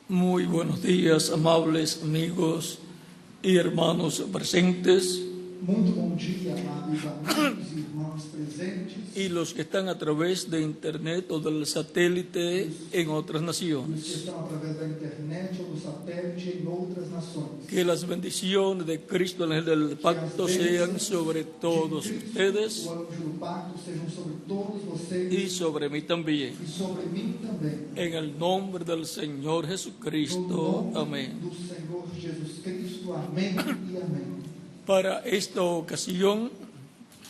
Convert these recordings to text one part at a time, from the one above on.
Muy buenos días, amables amigos y hermanos presentes, Muito bom dia, amados amigos e irmãos presentes y los que están a través de internet o del satélite en otras e os que naciones. estão através da internet ou do satélite em outras nações. Que las bendiciones de Cristo, el ángel del pacto, sean sobre todos ustedes O anjo do pacto sejam sobre todos vocês y sobre mí también. e sobre mim também. En el nombre del Señor No Jesucristo. nome Amén. do Senhor Jesus Cristo. Amém e amém. Para esta ocasión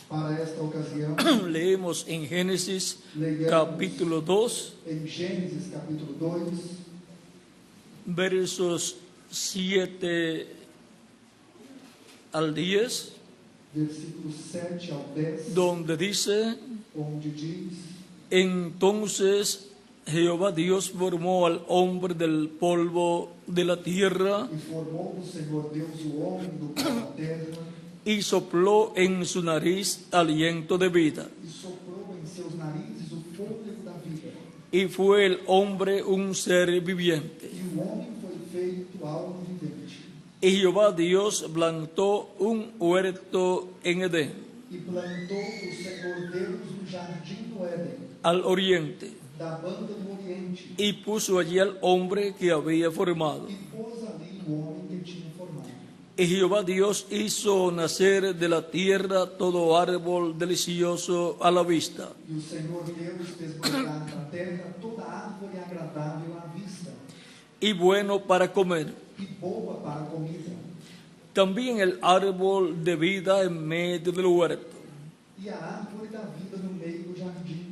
Para esta ocasião, leemos en Génesis leamos capítulo 2, em Gênesis capítulo 2, versos 7 al 10, versículos 7 ao 10, donde dice: onde diz: entonces Jehová Dios formó al hombre del polvo de la tierra E formou o Senhor Deus o homem do pó da terra, y sopló en su nariz aliento de vida, e soprou em seus narizes o fôlego da vida. y fue el hombre un ser viviente. E o homem foi feito alma vivente. Y Jehová Dios plantó un huerto en Edén, E plantou o Senhor Deus no jardim do Éden, al oriente, da banda do Oriente, y puso allí al hombre que había formado. e pôs ali o homem que tinha formado. Y Jehová Dios hizo nacer de la tierra todo árbol delicioso a la vista, E o Senhor Deus fez brotar na terra toda árvore agradável à vista, y bueno para comer. e boa para a comida, También el árbol de vida en medio del huerto, e a árvore da vida no meio do jardim,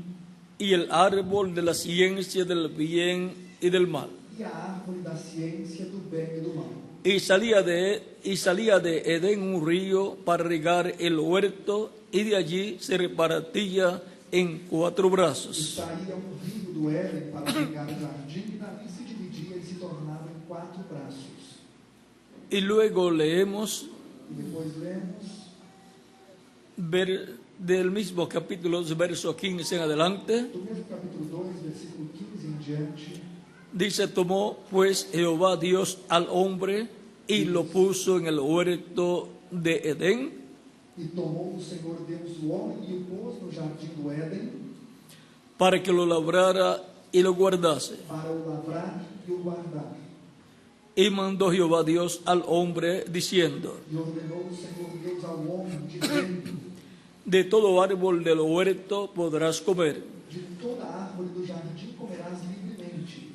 y el árbol de la ciencia del bien y del mal. e a árvore da ciência do bem e do mal. Y salía de Edén un río para regar el huerto, y de allí se repartía en 4 E brazos. saía rio do Éden para regar o jardim, e dali se dividia e se tornava em 4 braços. Y luego leemos E depois lemos del mismo capítulo, verso 15 en adelante, do mesmo capítulo 2, versículo 15 em diante. dice: tomó pues Jehová Dios al hombre y lo puso en el huerto de Edén E tomou o Senhor Deus o homem e o pôs no jardim do Éden para que lo labrara y lo guardase. para o lavrar e o guardar. Y mandó Jehová Dios al hombre diciendo: E ordenou o Senhor Deus ao homem, dizendo: de todo árbol del huerto podrás comer, de toda árvore do jardim comerás livremente,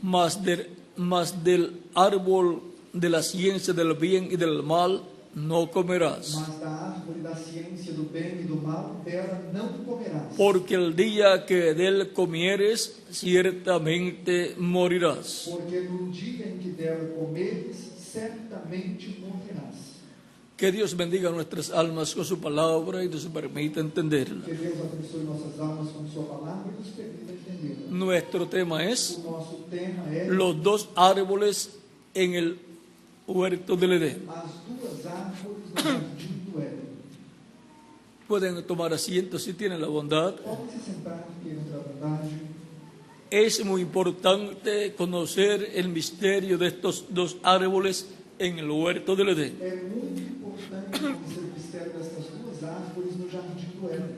mas del árbol de la ciencia del bien y del mal no comerás, mas da árvore da ciência do bem e do mal dela não comerás. porque el día que de él comieres ciertamente morirás. Porque no dia em que dela comeres, certamente morrerás. Que Dios bendiga nuestras almas con su palabra y nos permita entenderla. Que Deus abençoe nossas almas com sua palavra e nos permita entendê-la. Nuestro tema es O nosso tema é los 2 árboles en el huerto del Edén. as 2 árvores no jardim do Éden. Pueden tomar asiento si tienen la bondad. Podem se sentar e entre a bondade. Es muy importante conocer el misterio de estos 2 árboles en el huerto del Edén. É muito importante conhecer o mistério destas 2 árvores no jardim do Éden.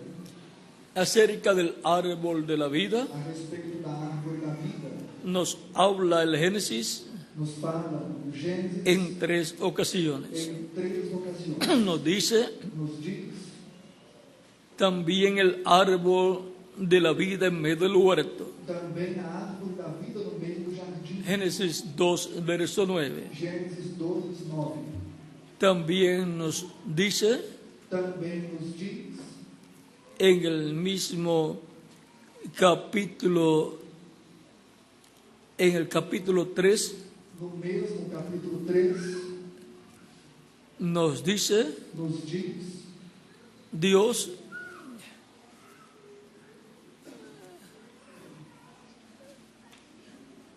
Acerca del árbol de la vida A respeito da árvore da vida, nos habla el Génesis nos fala o Gênesis en 3 ocasiones. em 3 ocasiões. Nos dice Nos diz también el árbol de la vida en medio del huerto. também a árvore da vida no meio do jardim. Génesis 2, verso 9. Gênesis 2, 9. También nos dice Também nos diz en el mismo capítulo, en el capítulo 3, no mesmo capítulo 3, nos dice nos diz Dios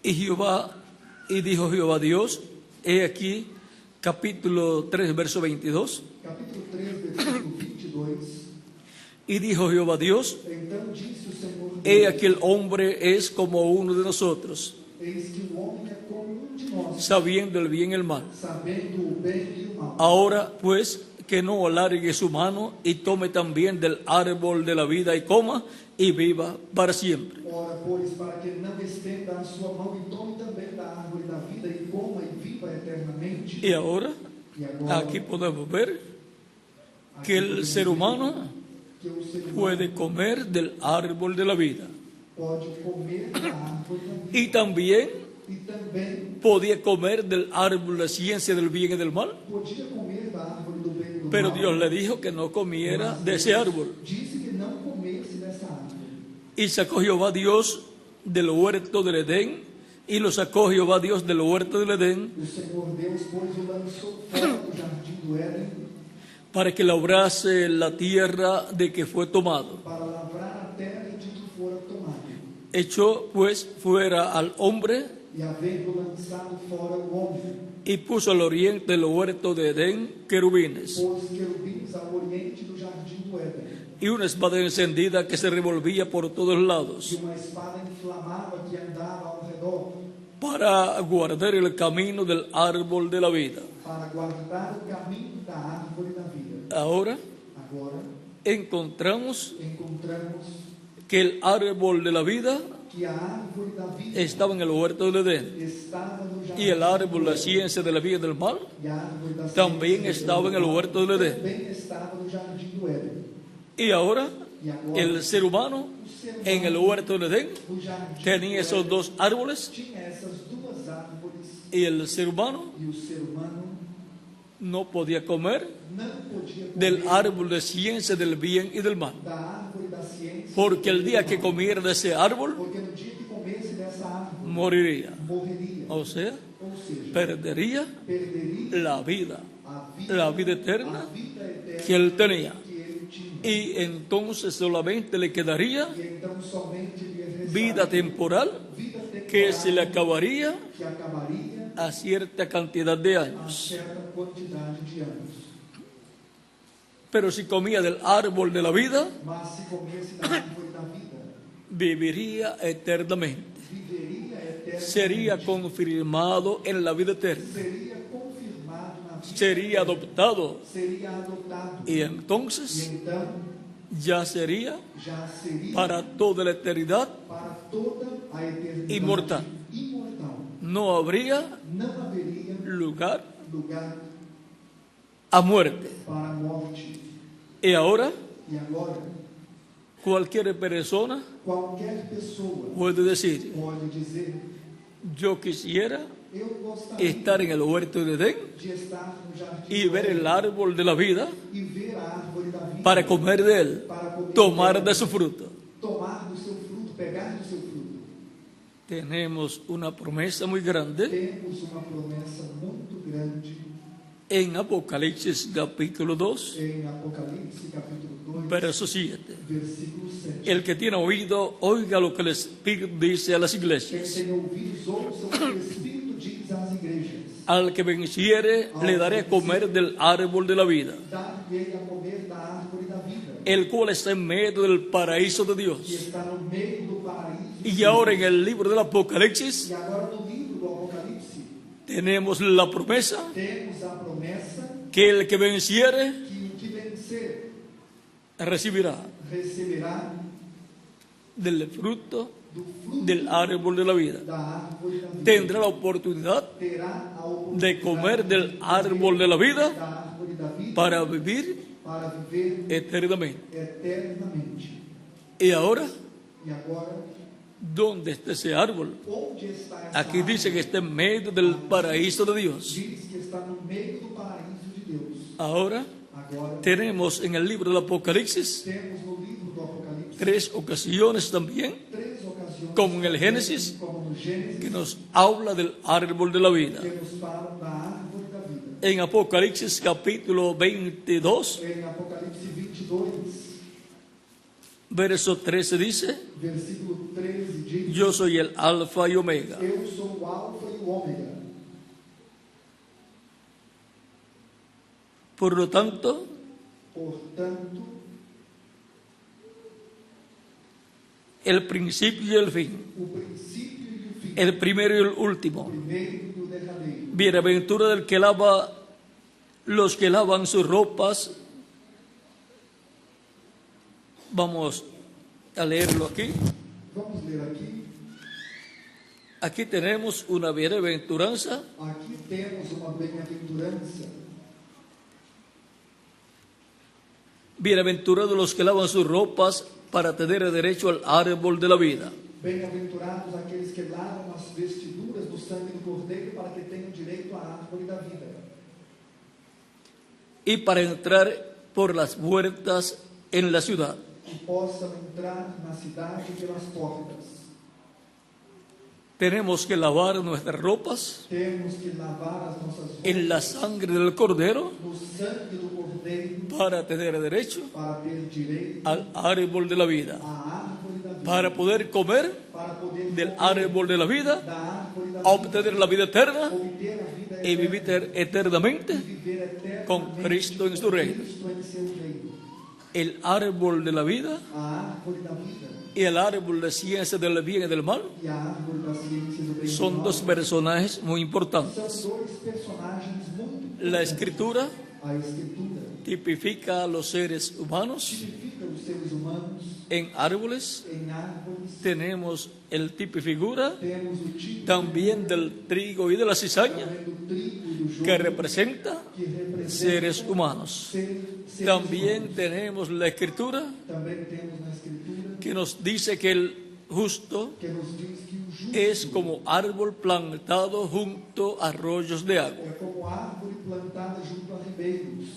y dijo Jehová Dios, he aquí, capítulo 3, verso 22, capítulo 3, versículo 22. y dijo Jehová Dios, Então disse o Senhor he Deus: aquí el hombre es como uno de nosotros, Eis que o homem é como um de nós, sabiendo el bien y el mal. sabendo o bem e o mal. Ahora pues que no alargue su mano y tome también del árbol de la vida y coma y viva para siempre. Ora, pois, para que não estenda a sua mão e tome também da árvore da vida e coma e viva eternamente. Y ahora, E agora, aquí podemos ver aqui que el podemos ser ver humano que o ser humano puede comer del árbol de la vida. pode comer da árvore da vida. Y también E também podía comer del árbol de la ciencia del bien y del mal. podia comer da árvore do bem e do Pero mal. Dios le dijo que no comiera Mas de ese Deus árbol. disse que não comesse dessa árvore. Y sacó Jehová Dios del huerto del Edén, y lo sacó Jehová Dios del huerto del Edén, O Senhor Deus, pois, o lançou fora do jardim do Éden para que labrase la tierra de que fue tomado. para lavrar a terra de que fora tomado. Echó pues fuera al hombre E havendo lançado fora o homem, y puso al oriente del huerto de Edén querubines pôs querubins ao oriente do jardim do Éden, y una espada encendida que se revolvía por todos e lados uma espada inflamada que andava ao redor, para guardar el camino del árbol de la vida. para guardar o caminho da árvore da vida. Ahora Agora, encontramos encontramos que el árbol de la vida que a árvore da vida estaba en el huerto del Edén estava no jardim y el árbol do de la Éden, ciencia de la vida y del mal e a árvore da también ciência estaba en el do mal huerto del Edén. também estava no jardim do Éden. Y ahora E agora, el ser humano o ser humano en el huerto del Edén no jardim tenía do esos Éden dos árboles tinha essas duas árvores, y el ser humano e o ser humano no podía comer não podia comer del árbol de ciencia del bien y del mal. da árvore da ciência, Porque el día que comiera de ese árbol porque no dia que comesse dessa árvore, moriría. morreria. O sea, Ou seja, perdería perderia la vida a vida eterna a vida eterna que él tenía. que ele tinha. Y entonces solamente le quedaría E então somente lhe restaria vida temporal vida temporal que se le acabaría que acabaria a cierta cantidad de a años. certa quantidade de anos. Pero si comía del árbol de la vida, Mas se comesse da árvore da vida, viviría eternamente. viveria eternamente. Sería confirmado en la vida eterna. Seria confirmado na vida. Sería adoptado. Seria adotado. Y E entonces então ya sería já seria para toda la eternidad para toda a eternidade Inmortal. imortal. no habría Não haveria lugar lugar a muerte. para a morte. Y ahora E agora, cualquier persona qualquer pessoa puede decir, pode dizer: yo quisiera eu gostaria estar en el huerto de Edén de estar no jardim y do ver Éden el árbol de la vida e ver a árvore da vida para comer de él, para comer tomar dela, de su fruto. tomar do seu fruto, pegar do seu fruto. Tenemos una promesa muy grande Temos uma promessa muito grande en Apocalipsis capítulo 2, em Apocalipse capítulo 2, verso 7. versículo 7. El que tiene oído, oiga lo que el Espíritu dice a las Quem iglesias. tem ouvidos, ouça o que o Espírito diz às igrejas. Al que venciere, le daré a comer del árbol de la vida, Dar-lhe a comer da árvore da vida, el cual está en medio del paraíso de que Dios. está no meio do paraíso. Y ahora en el libro del Apocalipsis E agora no livro do Apocalipse, tenemos la promesa temos a promessa que el que venciere que o que vencer recibirá receberá del fruto do fruto del árbol de la vida. da árvore da vida. Tendrá la oportunidad Terá a oportunidade de comer del árbol de la vida da árvore da vida para vivir para viver eternamente. eternamente. Y ahora, E agora, ¿dónde está ese árbol? onde está essa Aquí dice que árvore? está en medio del paraíso de Dios. Diz que está no meio do paraíso de Deus. Ahora Agora, tenemos en el libro del Apocalipsis temos no livro do Apocalipse 3 ocasiones también, 3 ocasiones, como en el Génesis, como no Gênesis, que nos habla del árbol de la vida. que nos falam da árvore da vida. En Apocalipsis capítulo 22, Em Apocalipse 22, verso 13 dice, versículo 13 diz: yo soy el alfa y omega, Eu sou o alfa e o ômega. por lo tanto, Portanto, el principio y el fin, o princípio e o fim, el primero y el o último, primeiro e o derradeiro, Bienaventurado el que lava, los que lavan sus ropas. Vamos a leerlo aquí. Vamos ler aqui. Aquí tenemos una bienaventuranza. Aqui temos uma bem-aventurança. Bienaventurados los que lavan sus ropas para tener derecho al árbol de la vida. Bem-aventurados aqueles que lavam as vestiduras do sangue do Cordeiro para que tenham direito à árvore da vida. Y para entrar por las puertas en la ciudad. E possam entrar na cidade pelas portas. Tenemos que lavar nuestras ropas Temos que lavar as nossas roupas en la sangre del Cordero no sangue do Cordeiro para tener derecho para ter direito al árbol de la vida. à árvore da vida. Para poder comer Para poder del comer árbol de la vida, da árvore da vida, obtener la vida eterna obter a vida y vivir eternamente viver eternamente con Cristo en su reino. Cristo em seu reino. El árbol de la vida A árvore da vida y el árbol de ciencia del bien y del mal e a árvore da ciência do bem e do son mal dos personajes muy importantes. são dois personagens muito La importantes. escritura A Escritura tipifica a los seres humanos tipifica os seres humanos en árboles. em árvores. Tenemos el tipo y figura Temos o tipo también del trigo y de la cizaña, também do trigo e do joio que representa que representa seres humanos. seres También humanos. tenemos la escritura Também temos na Escritura que nos dice que el justo que nos diz que o justo es como árbol plantado junto a arroyos de agua, é como árvore plantada junto a ribeiros,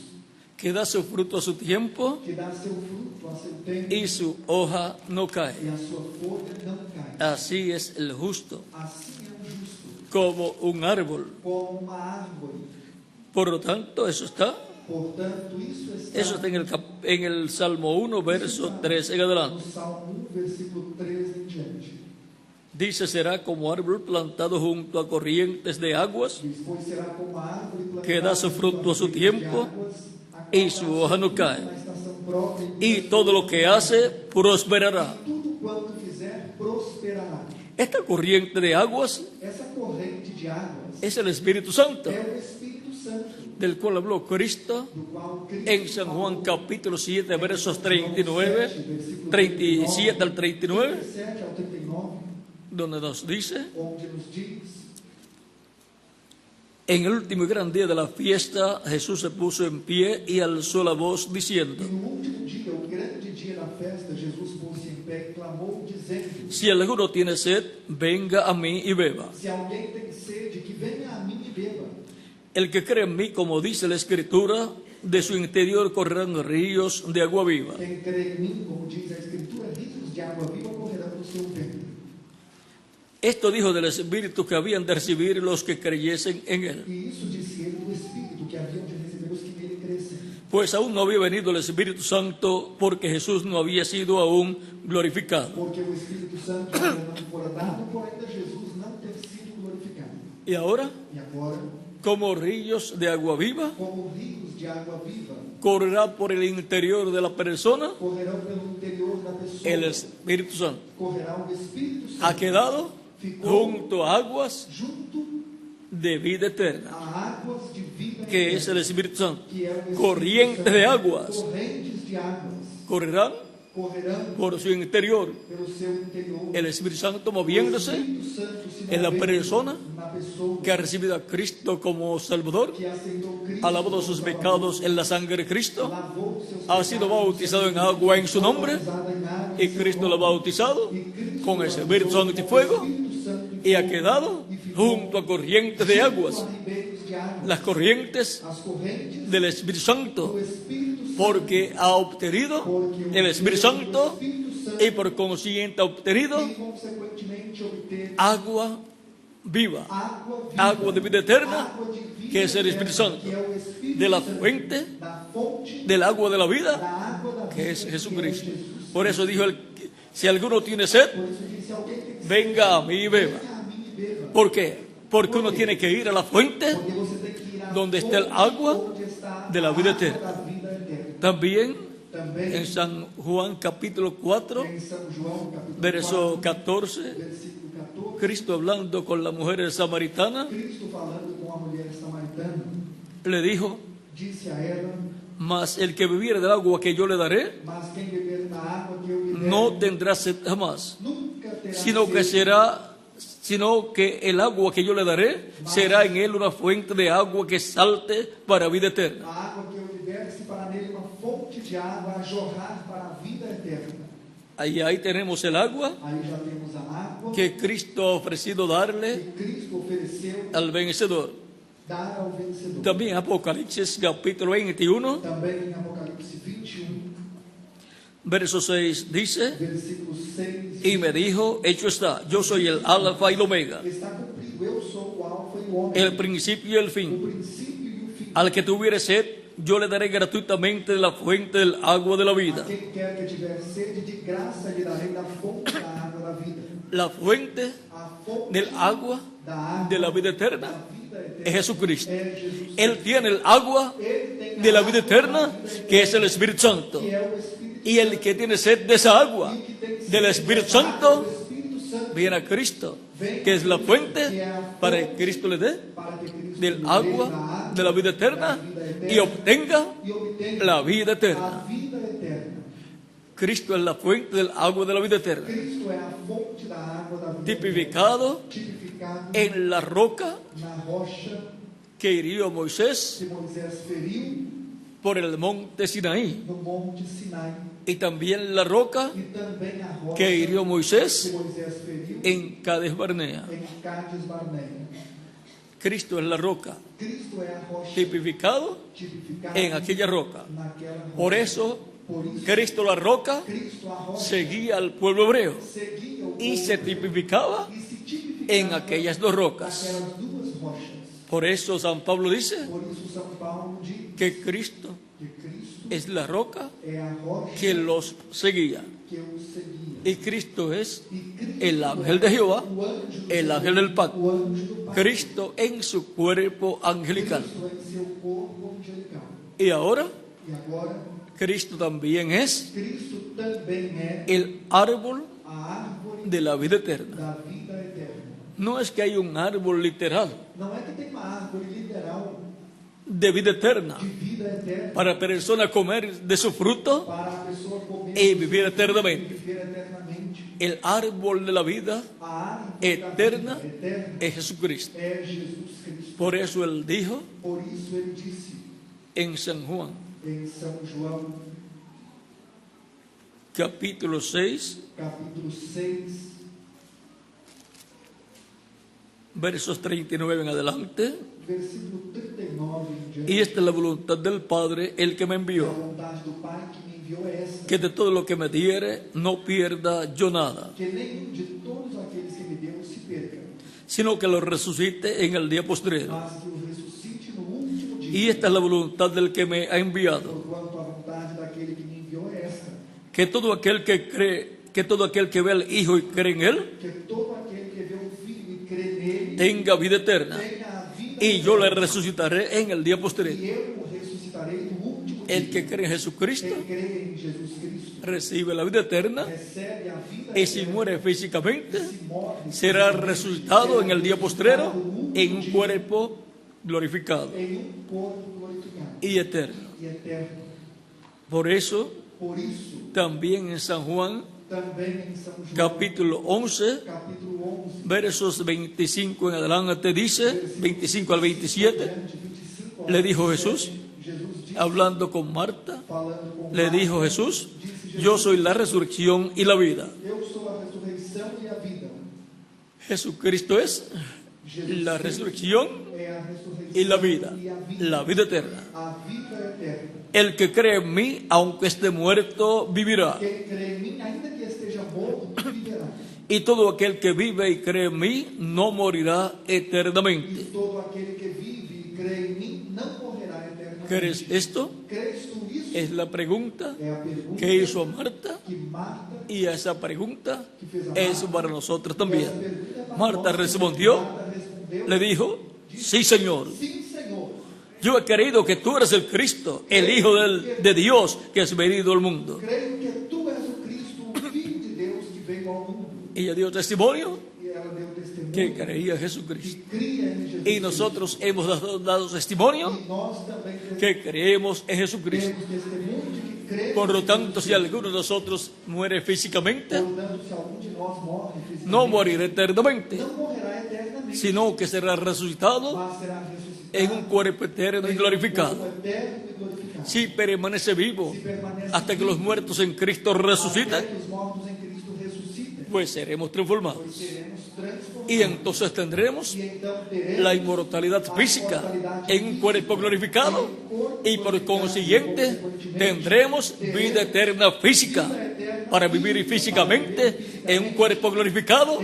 que da su fruto a su tiempo que dá seu fruto a seu tempo y su hoja no cae. e a sua folha não cai. Así es el justo, Assim é o justo, como un árbol. como uma árvore. Por lo tanto, eso está Portanto, isso está en el Salmo 1, verso 3 en adelante. no Salmo 1, versículo 3 em diante. Dice, será como árbol plantado junto a corrientes de aguas, Diz, pois será como a árvore plantada que da su junto fruto a su correntes de tiempo, águas, a qual y dá su seu hoja no fruto cae. na estação própria, y todo lo que hace prosperará. tudo quanto fizer prosperará. Esta corriente de aguas Essa corrente de águas es el Espíritu Santo, é o Espírito Santo, del cual habló Cristo do qual Cristo en San Juan falou. capítulo 7, versos 37 al 39, 37 ao 39, donde nos dice, onde nos diz: en el último y gran día de la fiesta, Jesús se puso en pie y alzó la voz diciendo, E no último dia, o grande dia da festa, Jesus pôs-se em pé e clamou, dizendo: si alguno tiene sed, venga a mí y beba. Se alguém tem sede, que venha a mim e beba. El que cree en mí, como dice la Escritura, de su interior correrán ríos de agua viva. Quem crê em mim, como diz a Escritura, rios de água viva correrão do seu ventre. Esto dijo del Espíritu que habían de recibir los que creyesen en él. E isso disse ele do Espírito, que haviam de receber os que nele crescem. Pues aún no había venido el Espíritu Santo porque Jesús no había sido aún glorificado. Porque o Espírito Santo ainda não fora dado, por ainda Jesus não ter sido glorificado. Y ahora, E agora, como ríos de agua viva, como rios de água viva, correrá por el interior de la persona correrão pelo interior da pessoa. el Espíritu Santo. Correrá o Espírito Santo. Ha quedado junto a aguas Junto de vida eterna, a águas de vida que es el eterna, Espíritu Santo. que é o Espírito Corrientes Santo. de aguas Correntes de águas correrán correrão por su interior. pelo seu interior. El Espíritu Santo O moviéndose Espírito Santo se en la movendo persona na pessoa que ha recibido a Cristo como Salvador, que aceitou Cristo, ha lavado sus como pecados en la sangre de Cristo, lavou seus ha sido pecados, bautizado en agua en su nombre, bautizado em água em y seu Cristo lo ha nome. bautizado E Cristo con el batizou Espíritu Santo y com o fuego, Espírito Santo y ha fogo, quedado e ficou junto a corrientes de junto aguas, a ribeiros de águas. las corrientes As correntes del Espíritu Santo, do Espírito Santo, porque ha obtenido porque el Espíritu Santo Espírito Santo y por consiguiente ha obtenido e consequentemente obter agua viva, água viva, agua de vida eterna, água de vida que es el eterna, Espíritu Santo, que é o Espírito de la Santo, fuente da fonte del agua de la vida, da água da que vida, es Jesucristo. que é Jesus. Por eso dijo si alguno tiene sed, Por isso disse, alguém tem que venga a mí y beba. venha a mim e beba. ¿Por qué? Porque uno tiene que ir a la fuente Porque você tem que ir à donde está el fonte agua onde está de la a vida água eterna. da vida eterna. También Também en San Juan capítulo 4, em São João, capítulo verso 4, 14, versículo 14, Cristo hablando con la mujer samaritana, Cristo falando com a mulher le dijo, disse a ela: mas el que bebiere del agua que yo le daré, mas quem beber da água que eu lhe der, no tendrá sed jamás, nunca terá sino que el agua que yo le daré será en él una fuente de agua que salte para vida eterna. A água que eu lhe der se para nele uma fonte de água a jorrar para a vida eterna. Ahí tenemos el agua Aí já temos a água que Cristo ha ofrecido darle que Cristo ofereceu al vencedor. dar ao vencedor. También Apocalipsis capítulo 21, Também em Apocalipse 21, verso 6 dice, versículo 6, y me dijo, hecho está, yo soy el alfa y el omega, está cumprido, eu sou o alfa e o ômega, el principio y el o fin. princípio e o fim. Al que tuviere sed, yo le daré gratuitamente de la fuente del agua de la vida. A quem quer que tiver sede, de graça lhe darei da fonte da água da vida. La fuente A fonte del agua da água de la vida da eterna vida eterna es Jesucristo. é Jesus. Él tiene el agua Ele tem de la a vida água eterna, da vida que es el eterna, Espíritu Santo. que é o Espírito Y el que tiene sed de esa agua, e o que tem sede del Espíritu dessa água Santo, do Espírito Santo, viene a Cristo, que es la fuente para que Cristo le dé para que Cristo del lhe dê agua da água de la vida eterna da vida eterna y obtenga e obtenha la vida a eterna. vida eterna. Cristo es la fuente del agua de la vida eterna, Cristo é a fonte da água da vida tipificado eterna, tipificado en la roca na rocha que hirió Moisés que Moisés feriu por el monte Sinaí, no monte Sinai, y también la roca e também a rocha que hirió que Moisés Moisés feriu en Cades Barnea. em Cádiz Barnea. Cristo es la roca, Cristo é a rocha tipificado tipificada en aquella roca. naquela rocha. Por eso, Por isso, Cristo la roca Cristo a rocha seguía al pueblo hebreo seguia o y povo se tipificaba e se tipificava en aquellas dos rocas. naquelas duas rochas. Por eso San Pablo dice Por isso São Paulo diz que Cristo que Cristo es la roca é a rocha que los seguía. que o seguia. Y Cristo es E Cristo el ángel de Jehová, o anjo do el Senhor, ángel del pacto. o anjo do pacto. Cristo en su cuerpo angelical. Cristo em seu corpo angelical. Y ahora E agora, Cristo también es Cristo também é el árbol a árvore de la vida eterna. da vida eterna. No es que hay un árbol literal Não é que tem uma árvore literal de vida eterna de vida eterna para persona comer de su fruto para a pessoa comer y vivir e eternamente. viver eternamente. El árbol de la vida A árvore eterna da vida eterna es Jesucristo. é Jesus Cristo. Por eso él dijo Por isso ele disse en San Juan, em São João, capítulo 6, capítulo 6, versos 39 en adelante, versículo 39 em diante. y esta es la voluntad del Padre, el que me A envió, vontade do Pai que me enviou é essa, que de todo lo que me diere no pierda yo nada, que nenhum de todos aqueles que me deu se perca, sino que lo resucite en el día postrero. mas que o ressuscite no último dia. Y esta es la voluntad del que me ha enviado, Porquanto a vontade daquele que me enviou é esta, que todo aquel que cree, que todo aquel que ve al Hijo y cree en él, que todo aquele que vê o Filho e crê nele tenga vida eterna, tenha a vida y yo le eterna, resucitaré en el día postrero. e eu o ressuscitarei no último dia. El que cree en Jesucristo Quem crê em Jesus Cristo recibe la vida eterna, recebe a vida y si eterna, muere físicamente, se morre, será fisicamente, resucitado será en el día postrero resucitado no último en un dia, cuerpo glorificado em um corpo glorificado y eterno. e eterno. Por eso, Por isso, también en San Juan, também em São João, capítulo 11, capítulo 11, versos 25 en adelante, dice, 25 al 27, 25 le dijo Jesús, Jesus disse, hablando con Marta, falando com le Marta, dijo Jesús, disse Jesus, yo soy la resurrección y la vida. eu sou a ressurreição e a vida. Jesucristo es la resurrección É a ressurreição y la vida, e a vida, la vida eterna. a vida eterna. El que cree en mí, aunque esté muerto, vivirá. Quem crê em mim, ainda que esteja morto, viverá. Y todo aquel que vive y cree en mí, no morirá E eternamente. todo aquele que vive e crê em mim não morrerá eternamente. ¿Crees esto? Crês tu isso? Es la pregunta É a pergunta que hizo a Marta, que Marta y esa pregunta que fez a es Marta. para nosotros E también. essa pergunta é para Marta nós. respondió, Marta respondeu, le dijo, sí, Señor, sim, Senhor. yo he creído que tú eres el Cristo, el Hijo de Dios que has venido al mundo. Creio que tu és o Cristo, o Filho de Deus que veio ao mundo. Ella dio testimonio E ela deu testemunho, que creía en Jesucristo. que cria em Jesus Y nosotros hemos dado testimonio Cristo. E nós também que creemos en Jesucristo. temos testemunho de que cremos Por lo em tanto, Jesus si alguno de nosotros muere físicamente, Portanto, se algum de nós morre fisicamente, no morirá eternamente, não morrerá eternamente, sino que será resucitado mas será ressuscitado en un cuerpo eterno y em um glorificado. corpo eterno e glorificado. Si permanece vivo Se permanece hasta que los muertos en Cristo resuciten, até que os mortos em Cristo ressuscitem, pues seremos transformados. pois seremos transformados. Y entonces tendremos E então teremos la inmortalidad física en un cuerpo glorificado y por consiguiente tendremos vida eterna física para vivir físicamente en un cuerpo glorificado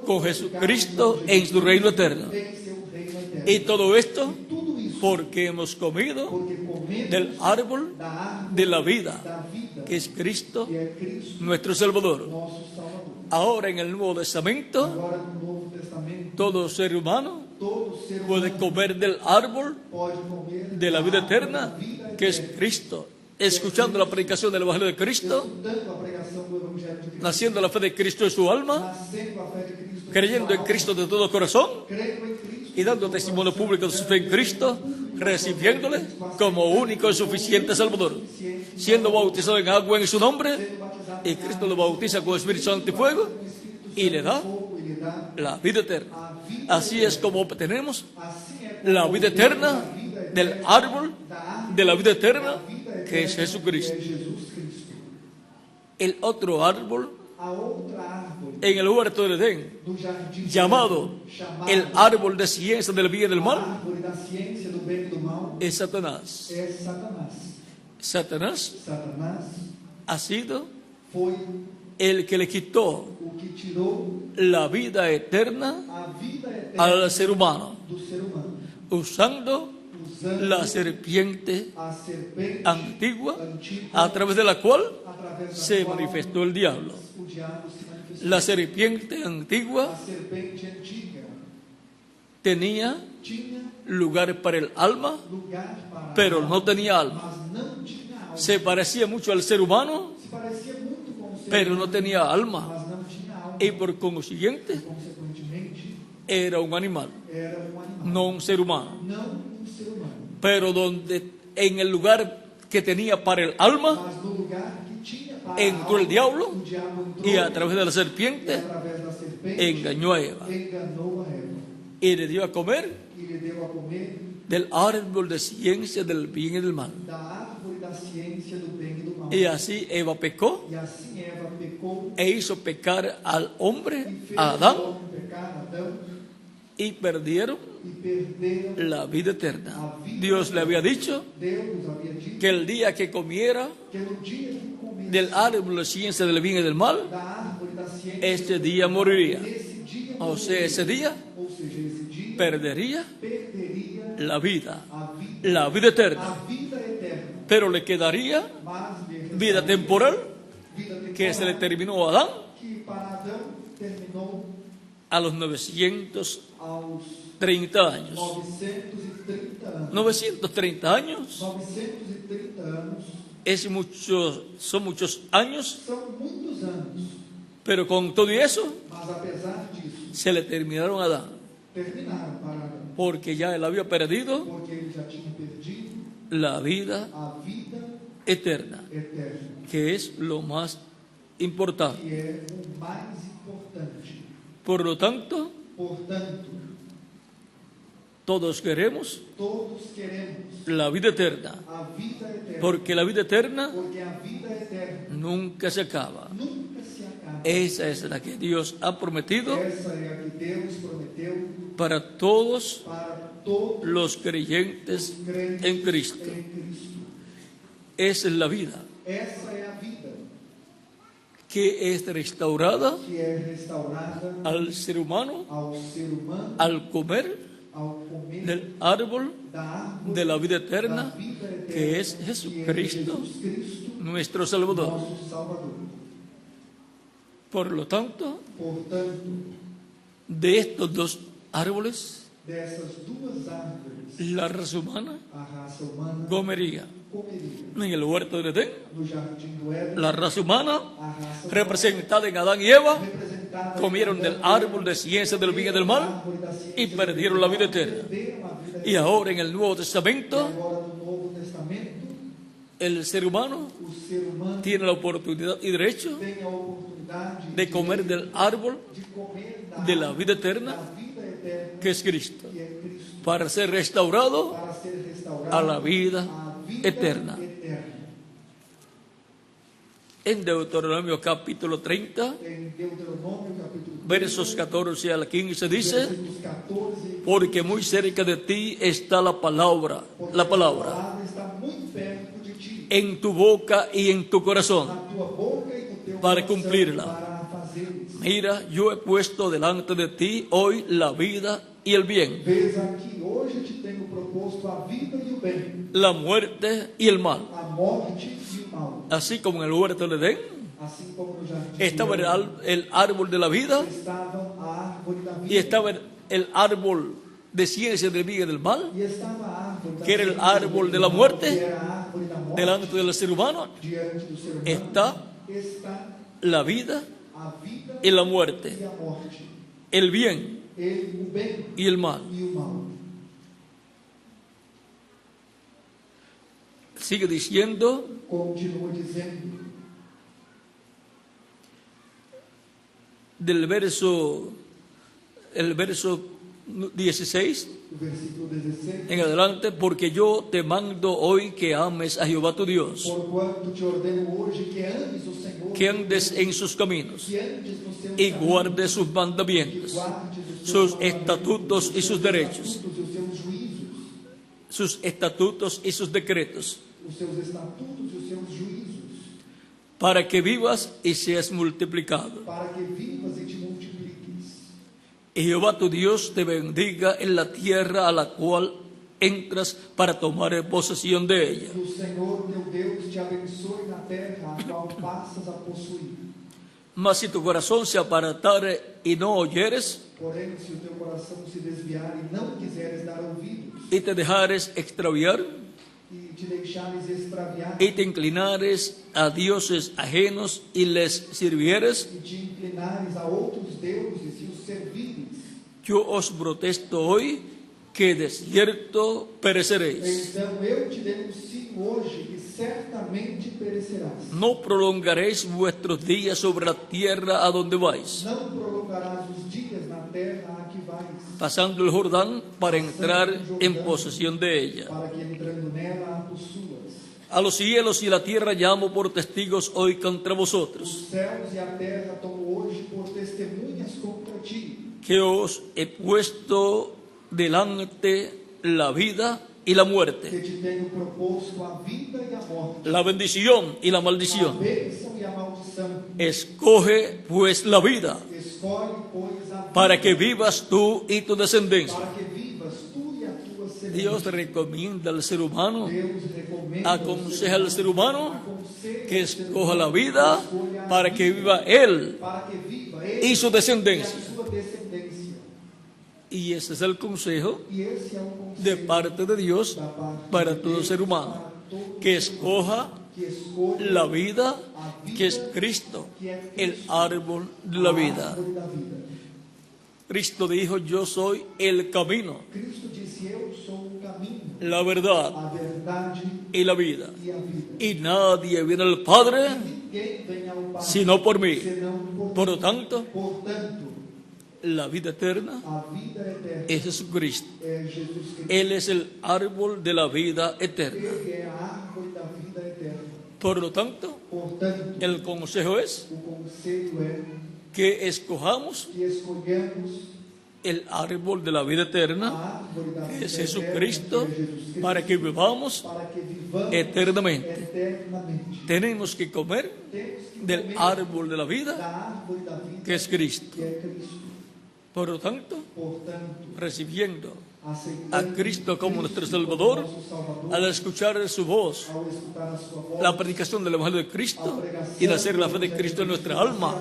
con Jesucristo en su reino eterno. em seu reino eterno. Y todo esto Tudo isso porque hemos comido porque comemos del árbol da árvore de la vida, da vida, que es Cristo, que é Cristo, nuestro Salvador. nosso Salvador. Ahora en el Nuevo Testamento, Agora no Novo Testamento, todo ser humano todo ser puede humano comer del árbol pode comer de la vida da árvore eterna, da vida que es eterna. Cristo, escuchando la predicación del Evangelio de Cristo, Escutando a pregação do Evangelho de Cristo, naciendo la fe de Cristo en su alma, nascendo a fé de Cristo, creyendo en Cristo de todo corazón crendo em Cristo y dando testimonio público de su fe en Cristo, recibiéndole como único y suficiente Salvador, siendo bautizado en agua en su nombre, y Cristo lo bautiza con Espíritu Santo y fuego y le da fogo e lhe dá la vida eterna. a vida. Así es como obtenemos Assim é como la vida eterna a vida del eterna árbol da árvore de la vida da eterna, vida que es eterna, Jesucristo. que é Jesus Cristo. El otro árbol A outra árvore en el huerto del Edén, do jardim llamado chamado el árbol de ciencia del bien y del a mal, árvore da ciência do bem e do mal es Satanás. é Satanás. Satanás Satanás ha sido foi el que le quitó o que tirou la vida eterna a vida eterna al ser humano, do ser humano, usando usando la serpiente a serpente antigua antiga a través de la cual através da se qual manifestó el diablo. o diabo se manifestou. La serpiente antigua A serpente antiga tenía tinha lugar para el alma, lugar para pero a no tenía alma. mas não tinha alma. Se parecía mucho al ser humano, Se parecia muito com o ser pero humano, no tenía alma, mas não tinha alma. y por consiguiente Consequentemente, era un animal, era um animal, no un ser humano. não um ser humano. Pero donde en el lugar que tenía para el alma, Mas no lugar que tinha para entró a el alma, diablo o diabo entrou y a través de la e serpiente através da serpente engañó a Eva enganou a Eva y le dio a comer e lhe deu a comer del árbol de ciencia del bien y del mal. da árvore da ciência do bem e do mal. Y así Eva pecó E assim Eva pecou e hizo pecar al hombre, e fez a o Adán, homem pecar, Adão, y perdieron e perderam la vida eterna. Dios le había dicho Deus nos havia dito que el día que comiera que no dia que comesse del árbol de ciencia del bien y del mal, da árvore da ciência este día moriría. nesse dia O sea, ese día ou seja, esse dia perdería perderia la vida, a la vida eterna, a vida eterna, pero le quedaría mas lhe vida temporal vida temporal, que se le terminó a Adán que para Adão terminou a los 930 aos años. 930 anos. 930 años 930 anos son muchos años, são muitos anos, pero con todo y eso mas apesar disso, se le terminaron a Adán, terminaram para Adão, porque ya él había perdido porque ele já tinha perdido la vida a vida eterna, eterna, que es lo más importante. que é o mais importante. Por lo tanto, Portanto, todos queremos todos queremos la vida eterna, a vida eterna, porque la vida eterna porque a vida eterna nunca se acaba. nunca se acaba. Esa es la que Dios ha prometido Essa é a que Deus prometeu para todos para todos los creyentes os crentes en Cristo. em Cristo. Esa es la vida Essa é a vida que es restaurada que é restaurada al ser humano ao ser humano al comer ao comer del árbol da árvore de la vida da eterna, vida eterna, que es que é Jesucristo, Jesus Cristo, nuestro Salvador. nosso Salvador. Por lo tanto, Portanto, de estos dos árboles, dessas duas árvores, la raza humana a raça humana comería. comeria. En el huerto del Edén, No jardim do Éden, la raza humana, a raça humana, representada en Adán y Eva, representada apresentada comieron del árbol de ciencia del bien y del mal y perdieron la vida eterna. Y ahora en el Nuevo Testamento, Agora no Novo Testamento, el ser humano o ser humano tiene la oportunidad y derecho tem a oportunidade de comer del árbol de comer de la vida da eterna, vida eterna, que es Cristo, que é Cristo, para ser restaurado para ser restaurado a la vida à vida eterna. En Deuteronomio capítulo 30, Em Deuteronômio, capítulo 3, versos 14 al 15 dice: versículos 14, porque muy cerca de ti está la palabra, porque la a palabra, palavra está muito perto de ti, en tu boca y en tu corazón, na tua boca e no teu para coração, cumplirla. para fazeres. Mira, yo he puesto delante de ti hoy la vida y el bien, Vês aqui, hoje te tenho proposto a vida e o bem, la muerte y el mal. a morte e o mal. Así como en el huerto de Edén Assim como no jardim estaba el árbol de la vida estava a árvore da vida y estaba el árbol de ciencia del bien y del mal, e estava a árvore da que era el ciência do árbol bem de e la do mal, muerte, que era a árvore da morte delante del ser humano diante do ser humano. está Está la vida a vida y la e muerte, a morte, el bien o bem y el mal. e o mal. Sigue diciendo, Continua dizendo del verso, el verso 16 o versículo 16: en adelante, porque yo te mando hoy que ames a Jehová tu Dios, porquanto te ordeno hoje que ames o Senhor, que andes en sus caminos que andes nos seus y caminhos, guardes sus que mandamientos, guardes os sus seus estatutos y sus derechos, estatutos e os seus juízos, sus estatutos y sus decretos, os seus estatutos e os seus juízos, para que vivas y seas multiplicado. para que vivas e te multipliques. Y Jehová tu Dios te bendiga en la tierra a la cual entras para tomar posesión de ella. Que o Senhor teu Deus te abençoe na terra a qual passas a possuir. Mas si tu corazón se apartare y no oyeres, Porém, se o teu coração se desviar e não quiseres dar ouvidos, y te dejares extraviar, e te deixares extraviar, y te inclinares a dioses ajenos y les sirvieres, e te inclinares a outros deuses e os servires, yo os protesto hoy que de cierto pereceréis. então eu te denuncio hoje que certamente perecerás. No prolongaréis vuestros días sobre la tierra a donde vais, Não prolongarás os dias na terra a que vais, pasando el Jordán para entrar en posesión de ella. para que entrando nela a possuas. A los cielos y la tierra llamo por testigos hoy contra vosotros, Os céus e a terra tomo hoje por testemunhas contra ti, que os he puesto delante la vida y la que muerte, te tenho proposto a vida e a morte, la bendición y la a maldición. bênção e a maldição. Escoge pues la vida, Escolhe, pois, a vida, para que vivas tú y tu descendencia. para que vivas tu e a tua semente. Dios recomienda al ser humano, Deus recomenda, aconseja al ser humano aconselha que o ser escoja humano la vida escolha a para que vida, viva él para que viva y ele su e a descendencia. sua descendência. Y ese es el consejo E esse é o de conselho parte de Dios da parte para de todo Deus ser humano, para todo que ser escoja que escolha la vida, a vida, que es Cristo, que é el Cristo, árbol de la a vida. árvore da vida. Cristo dijo, yo soy el camino, Cristo disse: eu sou o caminho, la verdad a verdade y la vida. e a vida. Y nadie viene al Padre Ninguém vem ao Pai sino por mí. senão Por lo tanto, Portanto, la vida eterna a vida eterna es Jesucristo. é Jesus Cristo. Él es el árbol de la vida eterna. Ele é a árvore da vida eterna. Por lo tanto, Portanto, el consejo es o conselho é que escojamos que escolhamos el árbol de la vida eterna, a árvore da que vida es eterna, Jesucristo, que é Jesus Cristo, para que vivamos para que vivamos eternamente. eternamente. Tenemos que comer Temos que del comer árbol de la vida, da árvore da vida, que es Cristo. que é Cristo. Por lo tanto, Portanto, recibiendo aceitando a Cristo como nuestro Salvador, nosso Salvador, al escuchar su voz, ao escutar a sua voz, la predicación del Evangelio de Cristo y nacer la fe de Cristo en nuestra alma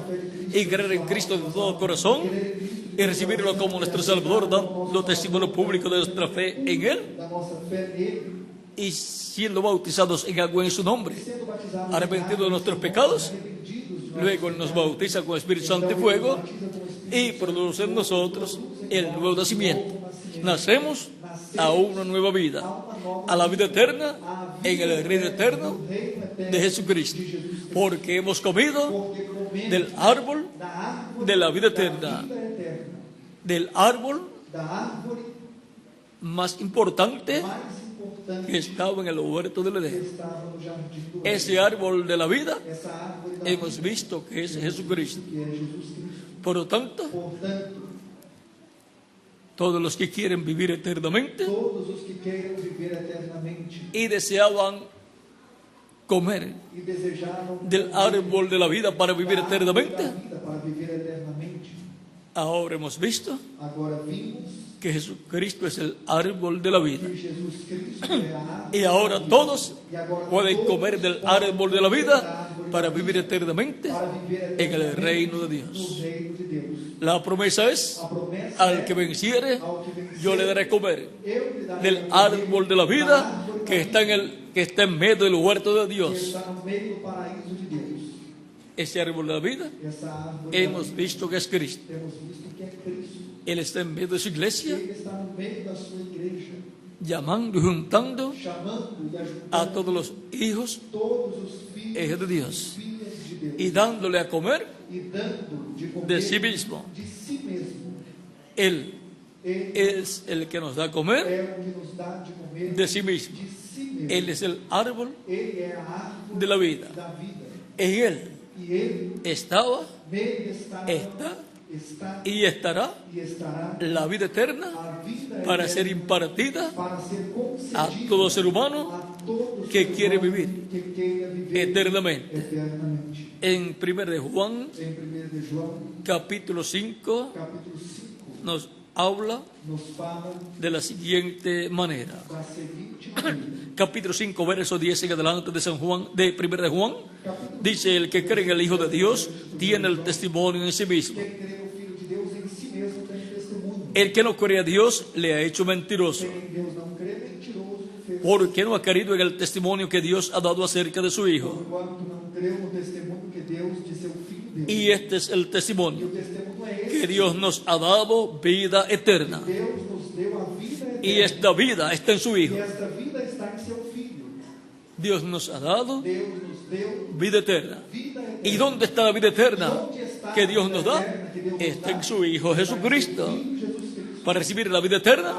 y creer en Cristo de todo corazón y recibirlo como nuestro Salvador, dando testimonio público de nuestra fe en Él da nossa fé nele, y siendo bautizados en agua en su nombre, sendo batizados arrepentidos de em nuestros água, pecados, arrependidos de Luego Él nos bautiza con Espíritu Santo y fuego y produce en nosotros el nuevo nacimiento. Nacemos a una nueva vida, a la vida eterna en el reino eterno de Jesucristo, porque hemos comido del árbol de la vida eterna, del árbol más importante que estaba en el huerto del Edén. Ese árbol de la vida hemos visto que es Jesucristo. Por lo tanto, todos los que quieren vivir eternamente y deseaban comer del árbol de la vida para vivir eternamente, ahora hemos visto que Jesucristo es el árbol de la vida. Y ahora todos pueden comer del árbol de la vida para vivir eternamente en el reino de Dios. La promesa es: al que venciere, yo le daré comer del árbol de la vida que está en medio del huerto de Dios. Ese árbol de la vida hemos visto que es Cristo. Él está en medio de su iglesia, llamando y juntando a todos los hijos de Dios y dándole a comer de sí mismo. Él es el que nos da a comer de sí mismo. Él es el árbol de la vida. En Él estaba, está y estará la vida eterna para ser impartida a todo ser humano que quiere vivir eternamente. En 1 de Juan, capítulo 5, nos habla de la siguiente manera. Capítulo 5, verso 10 en adelante de San Juan, de 1 de Juan, dice: el que cree en el Hijo de Dios tiene el testimonio en sí mismo. El que no cree a Dios le ha hecho mentiroso, porque no ha creído en el testimonio que Dios ha dado acerca de su Hijo. Y este es el testimonio, que Dios nos ha dado vida eterna, y esta vida está en su Hijo. Dios nos ha dado vida eterna. ¿Y dónde está la vida eterna que Dios nos da? Está en su Hijo Jesucristo. Para recibir la vida eterna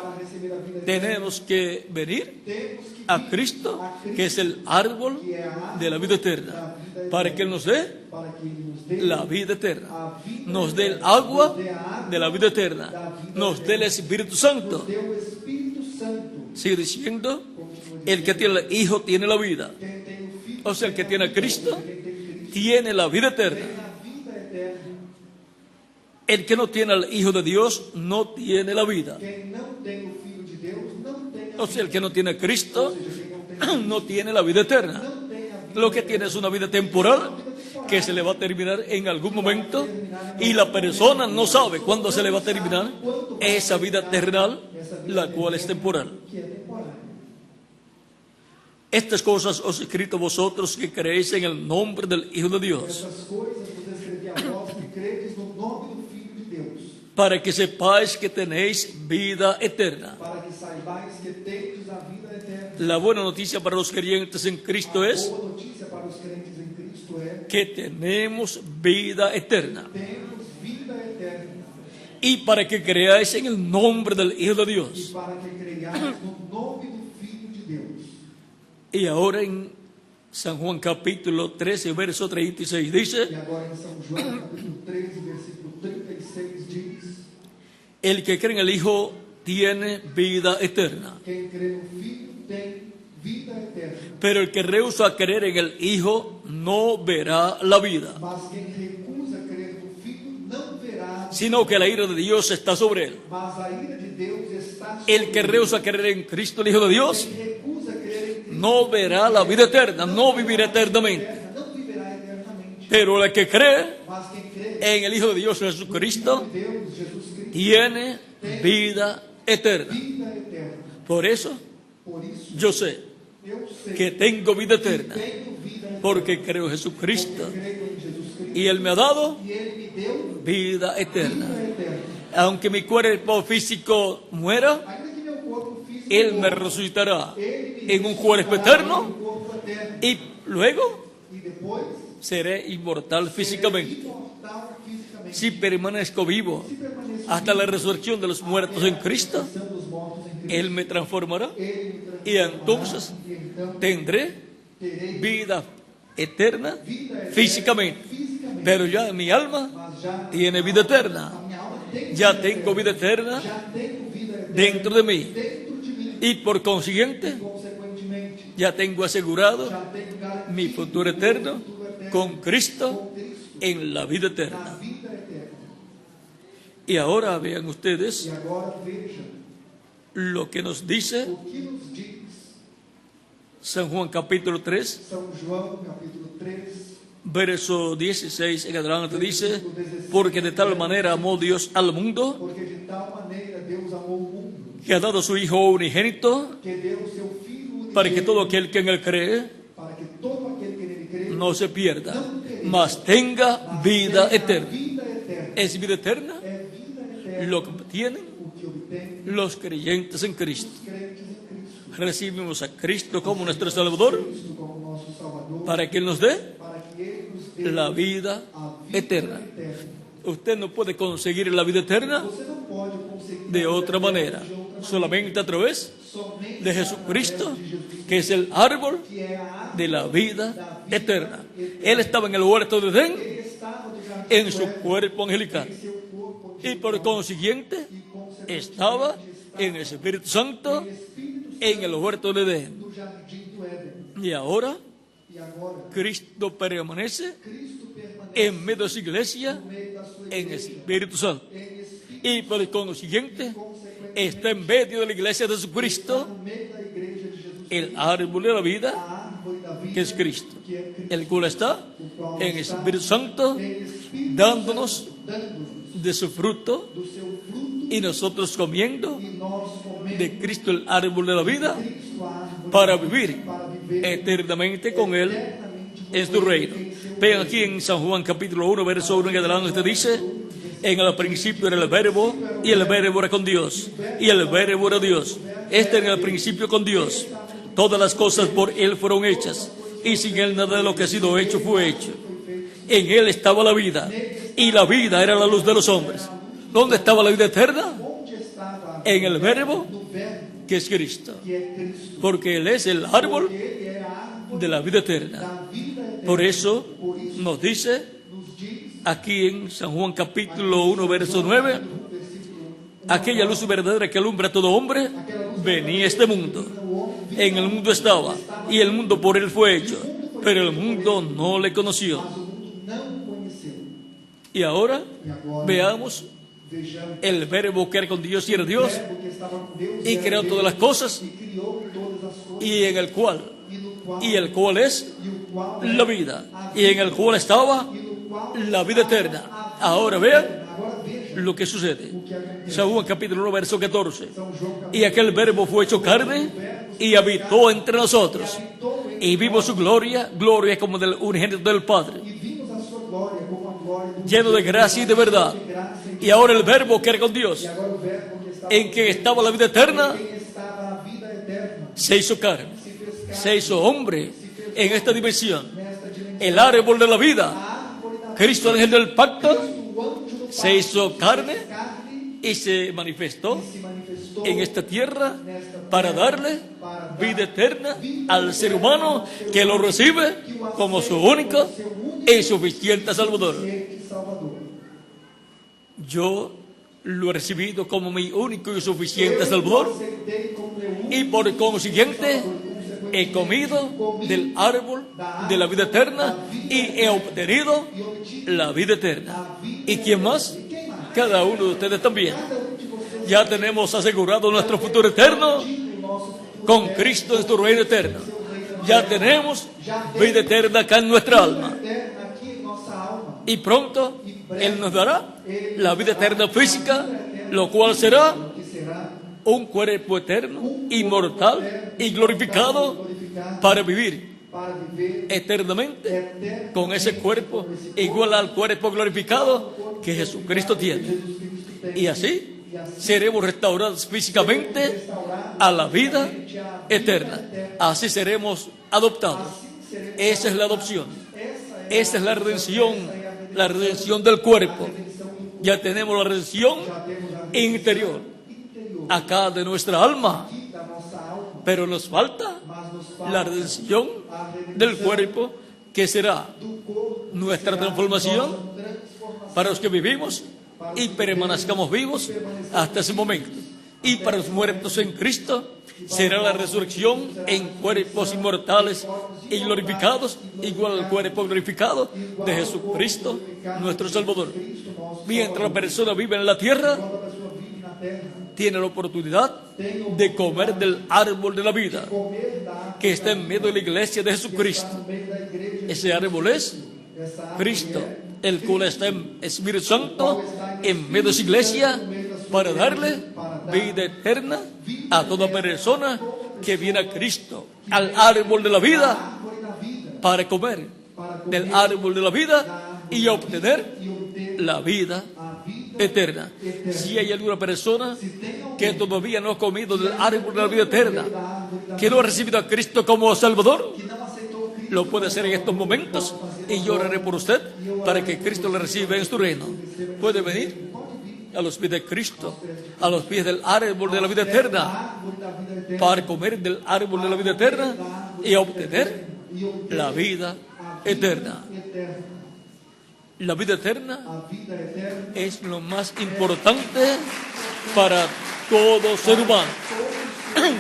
tenemos que venir a Cristo, que es el árbol de la vida eterna, para que Él nos dé la vida eterna, nos dé el agua de la vida eterna, nos dé el Espíritu Santo. Sigue diciendo: el que tiene el Hijo tiene la vida. O sea, el que tiene a Cristo tiene la vida eterna. El que no tiene al Hijo de Dios no tiene la vida. O sea, el que no tiene a Cristo no tiene la vida eterna. Lo que tiene es una vida temporal que se le va a terminar en algún momento, y la persona no sabe cuándo se le va a terminar esa vida terrenal, la cual es temporal. Estas cosas os he escrito vosotros que creéis en el nombre del Hijo de Dios, para que sepáis que tenéis vida eterna. La buena noticia para los creyentes en Cristo es que tenemos vida eterna. Y para que creáis en el nombre del Hijo de Dios. Y ahora en San Juan capítulo 13, verso 36 dice: el que cree en el Hijo tiene vida eterna. Pero el que rehúsa creer en el Hijo no verá la vida, sino que la ira de Dios está sobre él. El que rehúsa creer en Cristo, el Hijo de Dios, no verá la vida eterna, no vivirá eternamente. Pero el que cree en el Hijo de Dios, Jesucristo, tiene vida eterna. Por eso yo sé que tengo vida eterna, porque creo en Jesucristo y Él me ha dado e Ele me deu vida eterna. vida eterna. Aunque mi cuerpo físico muera, Ainda que meu corpo físico Él me morra, resucitará Ele me en un cuerpo ressuscitará eterno em um corpo eterno. y luego E depois seré inmortal físicamente. imortal fisicamente. Si permanezco vivo Se permaneço hasta la resurrección de los muertos en Cristo, ressurreição dos mortos em Cristo, Él me transformará Ele me y entonces transformará, e então tendré terei vida eterna vida eterna físicamente. fisicamente. Pero ya mi alma Mas já tiene vida a eterna. minha alma tem Ya vida tengo eterna. vida eterna Já tenho vida eterna dentro de mí. dentro de mim. Y por consiguiente, Consequentemente, ya tengo asegurado já tenho garantido mi futuro eterno o futuro eterno con Cristo com Cristo en la vida na eterna. vida eterna. Y ahora vean ustedes E agora vejam lo que nos dice o que nos diz San Juan capítulo 3, São João, capítulo 3, verso 16 en adelante dice, porque de tal manera amó Dios al mundo, porque de tal maneira Deus amou o mundo, que ha dado a su Hijo unigénito, que deu o seu Filho para que todo unigênito, aquel que en él cree para que todo aquele que nele crê no se pierda, mas tenga vida eterna. vida eterna. ¿Es vida eterna? É vida eterna Lo que tienen o que obtém los creyentes en Cristo. os crentes em Cristo. Recibimos a Cristo como nuestro Salvador Cristo como nosso Salvador, para que Él nos dé para que Ele nos dê la vida a vida eterna. eterna. Usted no puede conseguir la vida eterna Você não pode conseguir de a vida otra eterna manera, de outra solamente a través maneira. Somente de Jesucristo, através de Jesus, que es el árbol que é a árvore de la vida da eterna. eterna. Él estaba en el huerto de Edén Ele estava no jardim en do su Éden, cuerpo angelical em seu corpo y por consiguiente e consequentemente estaba en el Espíritu Santo em Espírito en el huerto de Edén. no jardim do Éden. Y ahora E agora Cristo permanece Cristo permanece en medio de su iglesia no meio da sua en igreja, Espíritu Santo. em Espírito, Y por consiguiente consequentemente está en medio de la iglesia de Jesucristo no meio da igreja de Jesus, el árbol de la vida a árvore da vida, que es Cristo, que é Cristo, el cual está o qual en está Espíritu Santo em Espírito dándonos Santo, dando-nos de su fruto do seu fruto y nosotros comiendo e nós comemos de Cristo el árbol de la vida Cristo, a árvore para da vida, vivir para viver eternamente con Él eternamente com en su Ele, reino. em seu Vean reino. aquí en San Juan capítulo 1, verso 1 en adelante dice, en el principio era el verbo y el verbo era con Dios y el verbo era Dios. Este en el principio con Dios. Todas las cosas por Él fueron hechas y sin Él nada de lo que ha sido hecho fue hecho. En Él estaba la vida y la vida era la luz de los hombres. ¿Dónde estaba la vida eterna? Onde estava En el verbo no verbo que es Cristo. que é Cristo? Porque Él es el árbol Ele é a árvore de la vida eterna. da vida eterna. Por eso Por isso nos dice nos diz aquí en San Juan capítulo 1, verso 9, no versículo aquella luz verdadera que alumbra a todo hombre venía a este mundo. En el mundo estaba y el mundo por Él fue hecho, pero el mundo no le conoció. mas o mundo não o conheceu. Y ahora E agora veamos vejamos el verbo que era con Dios y era o Dios verbo que estava com Deus y era creó Deus, todas las cosas e criou todas as coisas y en el cual e no qual es e o qual é la vida y en el cual estaba e no qual la vida eterna. Ahora vean agora veja lo que sucede. o que acontece. San Juan capítulo 1, verso 14. São João capítulo Y aquel verbo fue hecho carne y habitó entre nosotros. Y vimos su gloria, gloria como del unigénito del Padre, e vimos a sua glória como a glória do lleno de gracia y de verdad. de graça Y ahora el verbo que era con Dios, e agora o verbo que estava en que estaba la vida eterna, em quem estava a vida eterna se hizo carne, se fez carne se hizo hombre en esta dimensión. nesta dimensão. El árbol de la vida, A árvore da Cristo el ángel del pacto, o anjo do se Pai hizo carne carne y se manifestó se manifestou en esta tierra para darle vida eterna al ser humano que lo recibe como su único y suficiente Salvador. e Salvador. Yo lo he recibido como mi único y suficiente Salvador Aceitei como meu único y por consiguiente he comido del árbol de la vida eterna y he obtenido la vida eterna. ¿Y quién más? Cada uno de ustedes también. Ya tenemos asegurado nuestro futuro eterno con Cristo en su reino eterno. Ya tenemos vida eterna acá en nuestra alma. eterna aqui em nossa alma. Y pronto Él nos dará la vida eterna física, lo cual será Que será un cuerpo eterno, inmortal y glorificado para vivir para viver eternamente eternamente con ese cuerpo com esse igual al cuerpo glorificado que Jesucristo tiene. Jesus Cristo tem. Y así seremos restaurados físicamente a la vida eterna. Así seremos adoptados. Esa es la adopción. Esa es la redención del cuerpo. Ya tenemos la redención interior, acá de nuestra alma, Da nossa alma, pero nos falta mas nos la falta redención a redenção del cuerpo, que será do corpo, nuestra será transformación nossa transformação. para los que vivimos y permanezcamos vivos hasta ese momento. Y para los muertos en Cristo será la resurrección en cuerpos inmortales y glorificados, igual al cuerpo glorificado de Jesucristo, nuestro Salvador. Mientras la persona vive en la tierra, Quando a pessoa vive na terra, tiene la oportunidad de comer del árbol de la vida comer da árvore que está en medio de la iglesia de que está Jesucristo. no meio da igreja, Ese árbol es essa árvore Cristo, é el cual está en Espíritu Santo en medio de su iglesia para darle vida eterna a toda persona que viene a Cristo, al árbol de la vida, árvore da vida, para comer del árbol de la vida y obtener e obter la vida a vida eterna. Si hay alguna persona que todavía no ha comido del árbol de la vida eterna, que no ha recibido a Cristo como Salvador, que não aceitou Cristo, lo puede hacer en estos momentos y yo oraré por usted para que Cristo le reciba en su reino. Puede venir a los pies de Cristo, a los pies del árbol de la vida eterna, árvore da vida eterna, para comer del árbol de la vida eterna y obtener e obter la vida eterna. eterna. La vida eterna A vida eterna es lo más importante para todo ser humano.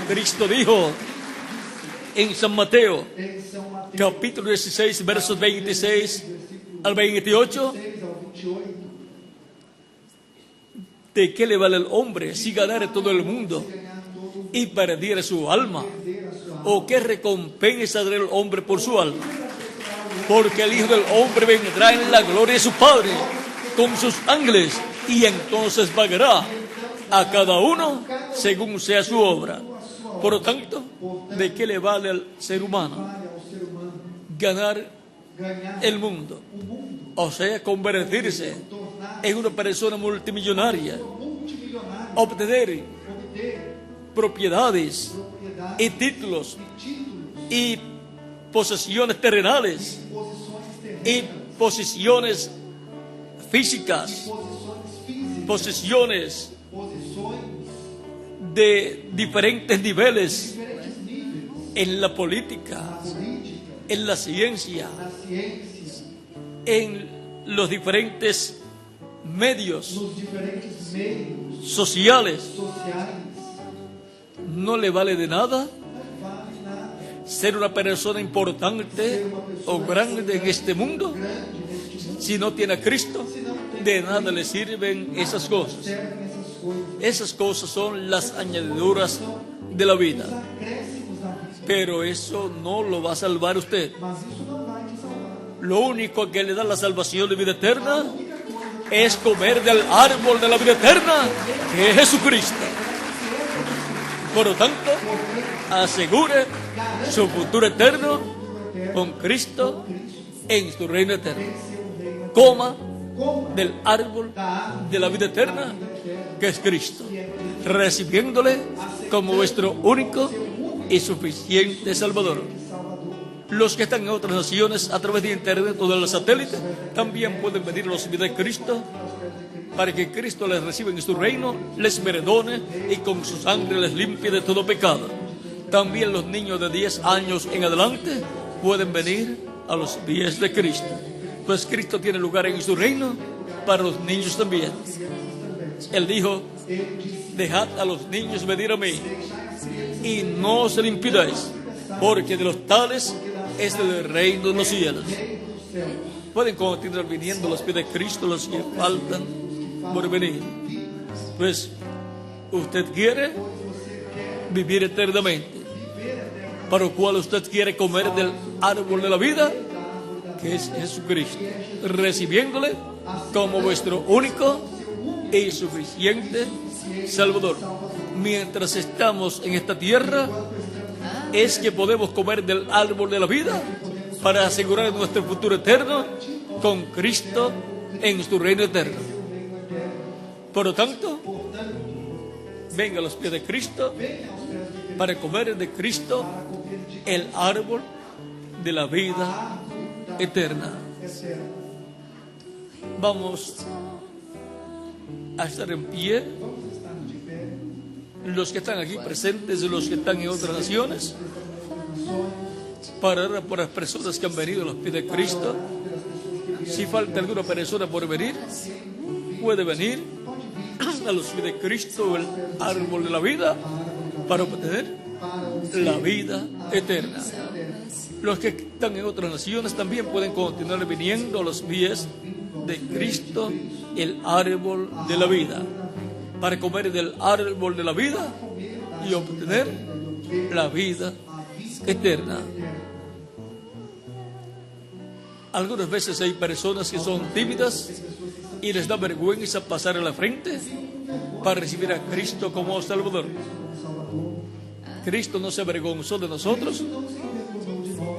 Cristo dijo en San Mateo, em São Mateus capítulo 16, versos 26 al 28, 6 ao 28, ¿de qué le vale al hombre si ganare todo el mundo ganhar todo y perdiere su alma? perder a sua alma. ¿O qué recompensa dará el hombre por su alma? Porque el Hijo del Hombre vendrá en la gloria de su Padre con sus ángeles y entonces pagará a cada uno según sea su obra. Por lo tanto, ¿de qué le vale al ser humano Vale ao ser humano ganar ganhar el mundo? o mundo, O sea, convertirse tornar en una persona multimillonaria, multimilionário, obtener obter propiedades propriedade y títulos e títulos, y posesiones terrenales posições terrenas, y posiciones físicas, posições físicas, posesiones posições de diferentes niveles diferentes níveis, en la política, na política, en la ciencia, na ciência, en los diferentes medios nos diferentes meios sociales. sociais, No le vale de nada não vale nada. ser una persona importante o grande en este mundo Grande neste mundo, si no tiene a Cristo. se não tem De nada le sirven esas cosas. servem essas coisas, Esas cosas son las añadiduras de la vida. os acréscimos da vida, Pero eso no lo va a salvar usted. mas isso não vai te salvar. Lo único que le da la salvación de vida eterna es comer del árbol de la vida eterna, que es Jesucristo. Por lo tanto, asegure su futuro eterno con Cristo en su reino eterno. Coma del árbol de la vida eterna, que es Cristo, recibiéndole como vuestro único y suficiente Salvador. Los que están en otras naciones a través de internet o de los satélites también pueden venir a los pies de Cristo para que Cristo les reciba en su reino, les perdone y con su sangre les limpie de todo pecado. También los niños de 10 años en adelante pueden venir a los pies de Cristo, pues Cristo tiene lugar en su reino para los niños también. Él dijo: dejad a los niños venir a mí y no se lo impidáis, porque de los tales es el reino de los cielos. Pueden continuar viniendo a los pies de Cristo los que faltan por venir, pues usted quiere vivir eternamente, para lo cual usted quiere comer del árbol de la vida, que es Jesucristo, recibiéndole como vuestro único y suficiente Salvador. Mientras estamos en esta tierra, es que podemos comer del árbol de la vida para asegurar nuestro futuro eterno con Cristo en su reino eterno. Por lo tanto, venga a los pies de Cristo para comer de Cristo el árbol de la vida eterna. Vamos a estar en pie, los que están aquí presentes y los que están en otras naciones, para orar por las personas que han venido a los pies de Cristo. Si falta alguna persona por venir, puede venir a los pies de Cristo, el árbol de la vida, para obtener la vida eterna. Los que están en otras naciones también pueden continuar viniendo a los pies de Cristo, el árbol de la vida, para comer del árbol de la vida y obtener la vida eterna. Algunas veces hay personas que son tímidas y les da vergüenza pasar a la frente para recibir a Cristo como Salvador. Cristo no se avergonzó de nosotros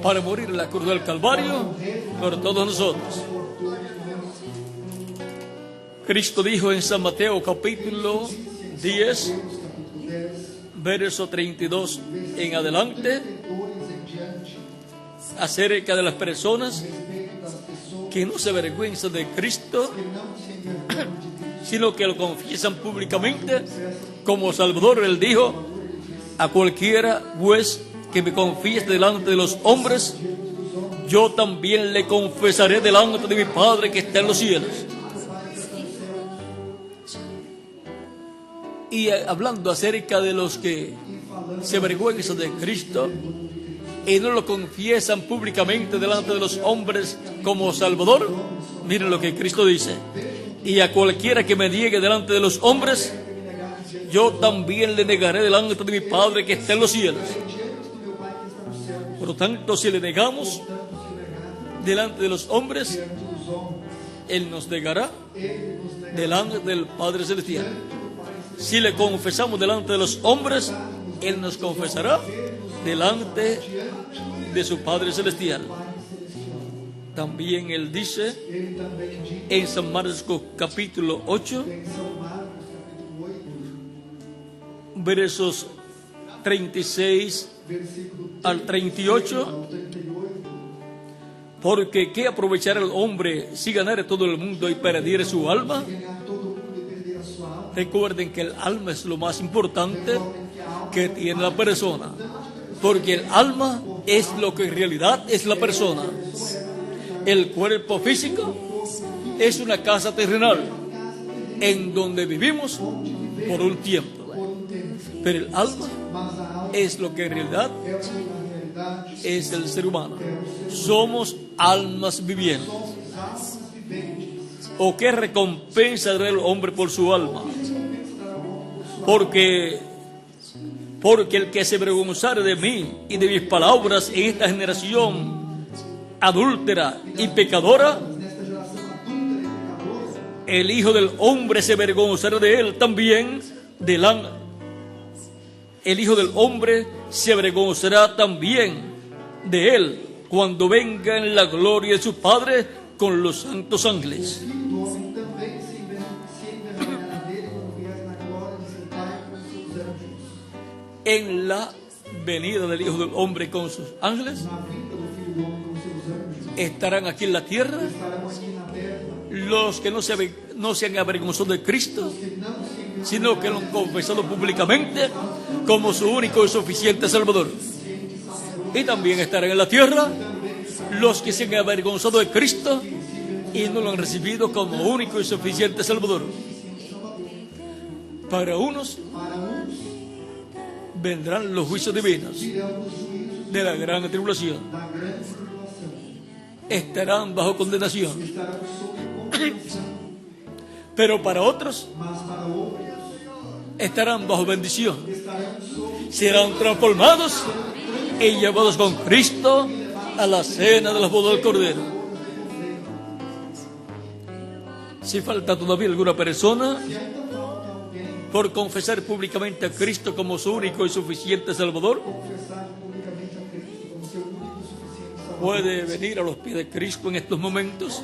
para morir en la cruz del Calvario por todos nosotros. Cristo dijo en San Mateo capítulo 10, verso 32 en adelante, acerca de las personas que no se avergüenzan de Cristo, sino que lo confiesan públicamente como Salvador. Él dijo: a cualquiera pues que me confiese delante de los hombres, yo también le confesaré delante de mi Padre que está en los cielos. Y hablando acerca de los que se avergüenzan de Cristo y no lo confiesan públicamente delante de los hombres como Salvador, miren lo que Cristo dice: y a cualquiera que me niegue delante de los hombres, yo también le negaré delante de mi Padre que está en los cielos. Por lo tanto, si le negamos delante de los hombres, Él nos negará delante del Padre Celestial. Si le confesamos delante de los hombres, Él nos confesará delante de su Padre Celestial. También Él dice en San Marcos capítulo 8, versos 36 al 38, porque ¿qué aprovechará el hombre si ganare todo el mundo y perdiere su alma? Recuerden que el alma es lo más importante que tiene la persona, porque el alma es lo que en realidad es la persona. El cuerpo físico es una casa terrenal en donde vivimos por un tiempo, pero el alma es lo que en realidad es el ser humano. Somos almas vivientes. ¿O qué recompensa dará el hombre por su alma? Porque el que se avergonzare de mí y de mis palabras en esta generación adúltera y pecadora, el Hijo del Hombre se avergonzará de él también el Hijo del Hombre se avergonzará también de él cuando venga en la gloria de su Padre con los santos ángeles. En la venida del Hijo del Hombre con sus ángeles, estarán aquí en la tierra los que no se han avergonzado de Cristo, sino que lo han confesado públicamente como su único y suficiente Salvador. Y también estarán en la tierra los que se han avergonzado de Cristo y no lo han recibido como único y suficiente Salvador. Para unos vendrán los juicios divinos de la gran tribulación. Estarán bajo condenación. Pero para otros estarán bajo bendición. Serán transformados y llevados con Cristo a la cena de las bodas del Cordero. Si falta todavía alguna persona por confesar públicamente a Cristo como su único y suficiente Salvador, puede venir a los pies de Cristo en estos momentos.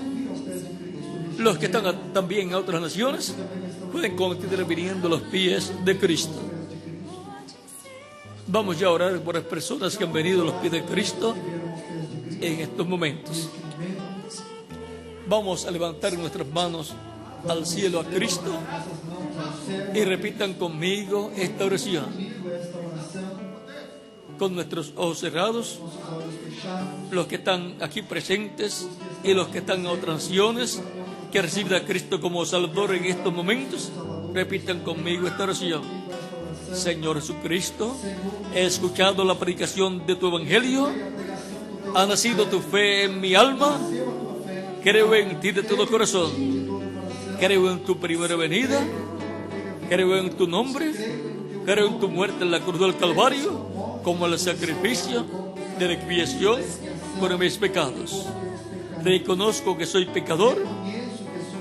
Los que están también en otras naciones pueden continuar viniendo a los pies de Cristo. Vamos ya a orar por las personas que han venido a los pies de Cristo en estos momentos. Vamos a levantar nuestras manos al cielo a Cristo y repitan conmigo esta oración. Con nuestros ojos cerrados, los que están aquí presentes y los que están en otras naciones que reciben a Cristo como Salvador en estos momentos, repitan conmigo esta oración. Señor Jesucristo, he escuchado la predicación de tu Evangelio, ha nacido tu fe en mi alma, creo en ti de todo corazón, creo en tu primera venida, creo en tu nombre, creo en tu muerte en la cruz del Calvario como el sacrificio de la expiación por mis pecados. Reconozco que soy pecador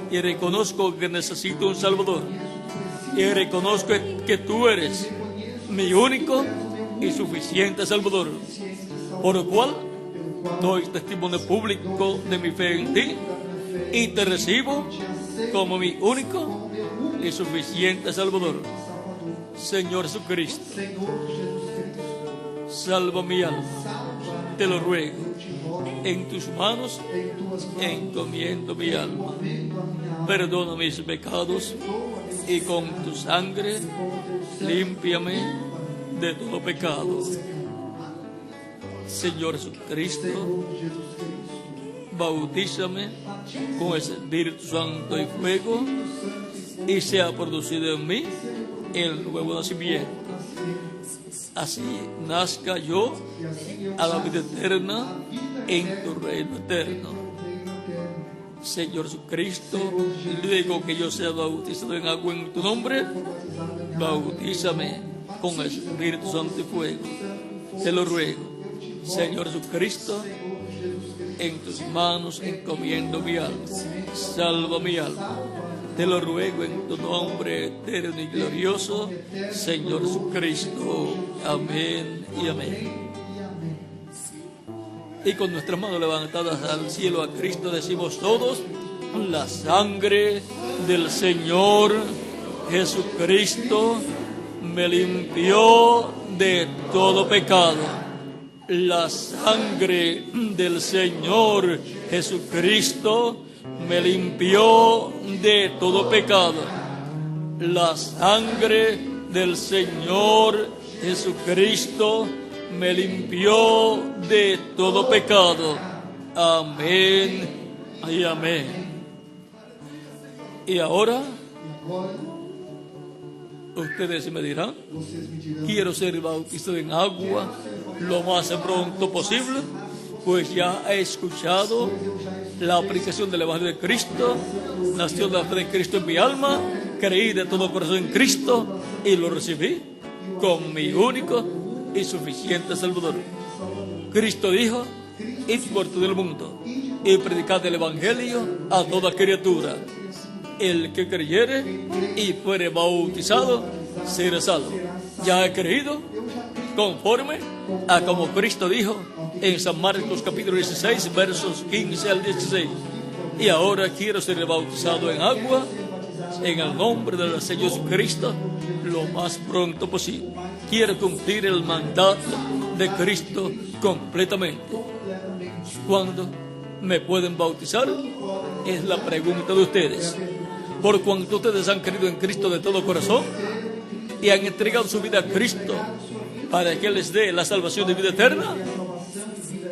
y reconozco que necesito un Salvador. Y reconozco que tú eres mi único y suficiente Salvador, por lo cual doy testimonio público de mi fe en ti y te recibo como mi único y suficiente Salvador. Señor Jesucristo, salva mi alma, te lo ruego. En tus manos encomiendo mi alma. Perdona mis pecados y con tu sangre límpiame de todo pecado. Señor Jesucristo, bautízame con el Espíritu Santo y fuego y sea producido en mí el nuevo nacimiento. Así nazca yo a la vida eterna en tu reino eterno. Señor Jesucristo, luego que yo sea bautizado en agua en tu nombre, bautízame con el Espíritu Santo y fuego. Te lo ruego, Señor Jesucristo, en tus manos encomiendo mi alma. Salva mi alma. Te lo ruego en tu nombre eterno y glorioso, Señor Jesucristo. Amén y amén. Y con nuestras manos levantadas al cielo a Cristo decimos todos: la sangre del Señor Jesucristo me limpió de todo pecado. La sangre del Señor Jesucristo me limpió de todo pecado. La sangre del Señor Jesucristo me limpió de todo pecado. Amén y amén. Y ahora ustedes me dirán: quiero ser bautizado en agua lo más pronto posible, pues ya he escuchado la aplicación del Evangelio de Cristo, nació la fe de Cristo en mi alma, creí de todo corazón en Cristo y lo recibí como mi único y suficiente Salvador. Cristo dijo: id por todo el mundo y predicad el Evangelio a toda criatura. El que creyere y fuere bautizado será salvo. Ya he creído conforme a como Cristo dijo en San Marcos capítulo 16 versos 15 al 16. Y ahora quiero ser bautizado en agua en el nombre del Señor Jesucristo lo más pronto posible. Quiero cumplir el mandato de Cristo completamente. ¿Cuándo me pueden bautizar? Es la pregunta de ustedes. Por cuanto ustedes han creído en Cristo de todo corazón y han entregado su vida a Cristo para que Él les dé la salvación de vida eterna,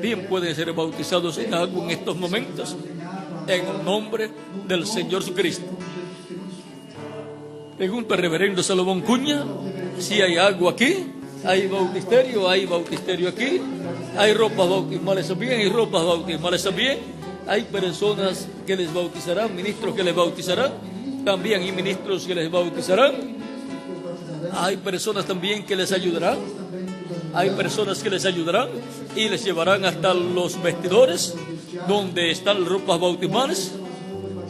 bien pueden ser bautizados en agua en estos momentos, en el nombre del Señor Jesucristo. Pregunto al reverendo Salomón Cuña si hay agua aquí, hay bautisterio aquí, hay ropas bautismales también, hay ropas bautismales también, hay personas que les bautizarán, ministros que les bautizarán, también hay ministros que les bautizarán, hay personas también que les ayudarán, y les llevarán hasta los vestidores donde están las ropas bautismales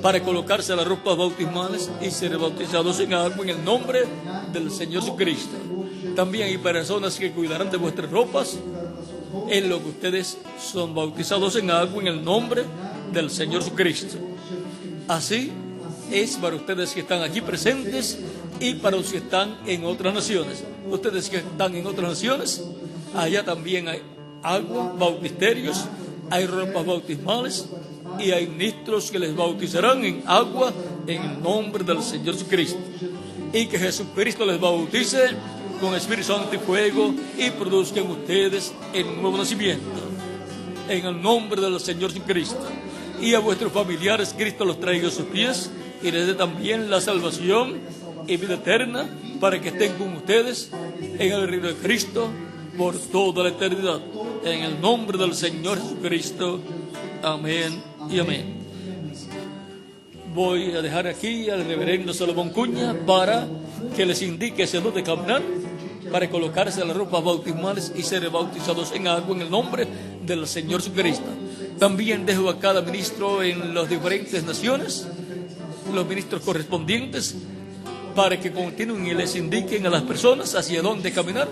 para colocarse las ropas bautismales y ser bautizados en agua en el nombre del Señor Jesucristo. También hay personas que cuidarán de vuestras ropas en lo que ustedes son bautizados en agua en el nombre del Señor Jesucristo. Así es para ustedes que están aquí presentes y para los que están en otras naciones. Ustedes que están en otras naciones, allá también hay agua, bautisterios, hay ropas bautismales y hay ministros que les bautizarán en agua en el nombre del Señor Jesucristo. Y que Jesucristo les bautice con Espíritu Santo y fuego y produzcan ustedes el nuevo nacimiento en el nombre del Señor Jesucristo. Y a vuestros familiares Cristo los traiga a sus pies y les dé también la salvación y vida eterna para que estén con ustedes en el reino de Cristo por toda la eternidad. En el nombre del Señor Jesucristo. Amén y amén. Voy a dejar aquí al reverendo Salomón Cuña para que les indique hacia dónde caminar, para colocarse las ropas bautismales y ser bautizados en agua en el nombre del Señor Jesucristo. También dejo a cada ministro en las diferentes naciones, los ministros correspondientes, para que continúen y les indiquen a las personas hacia dónde caminar,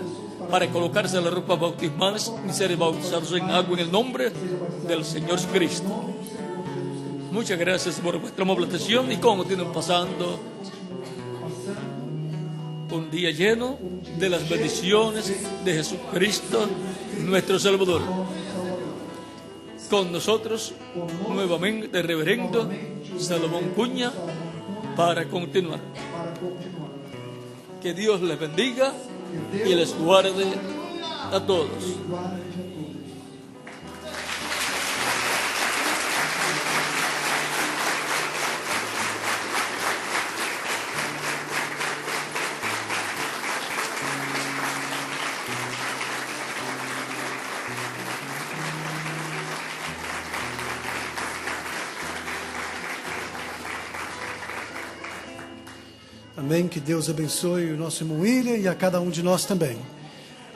para colocarse las ropas bautismales y ser bautizados en agua en el nombre del Señor Jesucristo. Muchas gracias por vuestra amable atención y continúen pasando un día lleno de las bendiciones de Jesucristo, nuestro Salvador. Con nosotros nuevamente el reverendo Salomón Cuña para continuar. Que Dios les bendiga y les guarde a todos. Amém, que Deus abençoe o nosso irmão William e a cada um de nós também.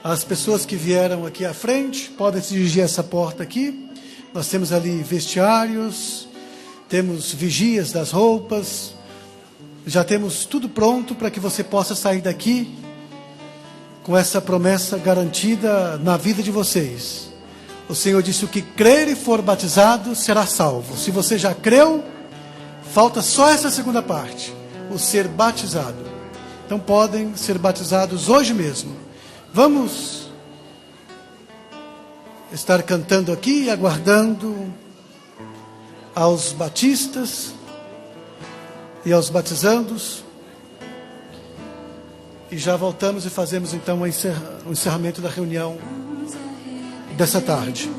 As pessoas que vieram aqui à frente podem se dirigir a essa porta aqui. Nós temos ali vestiários, temos vigias das roupas, já temos tudo pronto para que você possa sair daqui com essa promessa garantida na vida de vocês. O Senhor disse: o que crer e for batizado será salvo. Se você já creu, falta só essa segunda parte, o ser batizado. Então podem ser batizados hoje mesmo. Vamos estar cantando aqui e aguardando aos batistas e aos batizandos. E já voltamos e fazemos então o encerramento da reunião dessa tarde.